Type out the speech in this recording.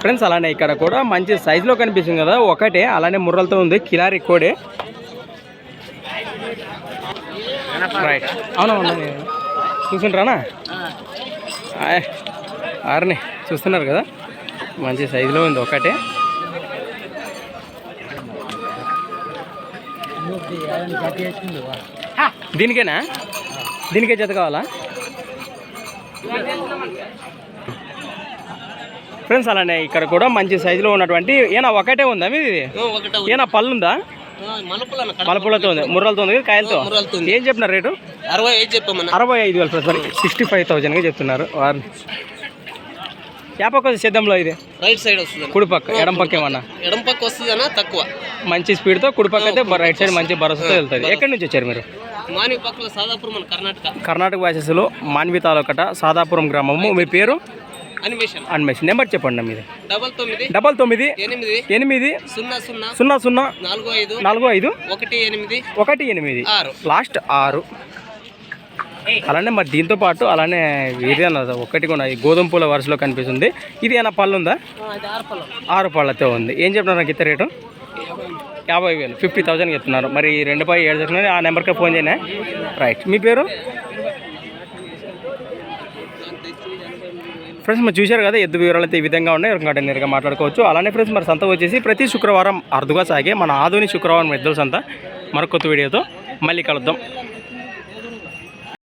Friends అలానే ఇక్కడ కూడా మంచి సైజులో కనిపిస్తుంది కదా, ఒకటే అలానే ముర్రలతో ఉంది, కిలారి కోడే. రైట్, అవునా చూస్తుంటారా ఆరుని చూస్తున్నారు కదా, మంచి సైజులో ఉంది ఒకటే. దీనికేనా, దీనికే జత కావాలా ఫ్రెండ్స్? అలానే ఇక్కడ కూడా మంచి సైజులో ఉన్నటువంటి ఏనా ఒకటే ఉందా మీది? ఏనా పళ్ళు ఉందా? మలపులతో ఉంది, ముర్రలతో ఉంది, కాయలతో. ఏం చెప్పినారు రేటు? 65,000 ఫ్రెండ్స్, మరి 65,000గా చెప్తున్నారు వారు. పక్క సిద్ధంలో ఇది రైట్ సైడ్ వస్తుంది, కుడిపక్క ఎడం పక్క ఏమన్నా? ఎడం పక్క వస్తుందన్నా తక్కువ, మంచి స్పీడ్తో కుడిపక్క అయితే రైట్ సైడ్ మంచి భరోసాతో వెళ్తుంది. ఎక్కడి నుంచి వచ్చారు మీరు? మాన్వి పక్కల సాదాపురం, కర్ణాటక వాసెస్లో మాన్వి తాలూకట సాదాపురం గ్రామము. మీ పేరు? అన్వేష్. నెంబర్ చెప్పండి మీది. 99880045 లాస్ట్ 6. అలానే మరి దీంతో పాటు అలానే ఇది అన్నది ఒకటి కూడా గోధుమ పూల వరుసలో కనిపిస్తుంది. ఇది ఏమైనా పళ్ళు ఉందా? 6 పళ్ళతో ఉంది. ఏం చెప్తున్నారు నాకు ఇతర రేటు? 50,000, 50,000 చెప్తున్నారు. మరి 2.7 చెప్తున్నారు. ఆ నెంబర్కి ఫోన్ చేయనా? రైట్. మీ పేరు? ఫ్రెండ్స్ మరి చూశారు కదా, ఎద్దు వివరాలు అయితే ఈ విధంగా ఉన్నాయి. ఇంకొకటి నేరుగా మాట్లాడుకోవచ్చు. అలానే ఫ్రెండ్స్ మరి సంత వచ్చేసి ప్రతి శుక్రవారం అరుదుగా సాగే మన ఆధునిక శుక్రవారం ఎద్దుల సంత. మరొక కొత్త వీడియోతో మళ్ళీ కలుద్దాం.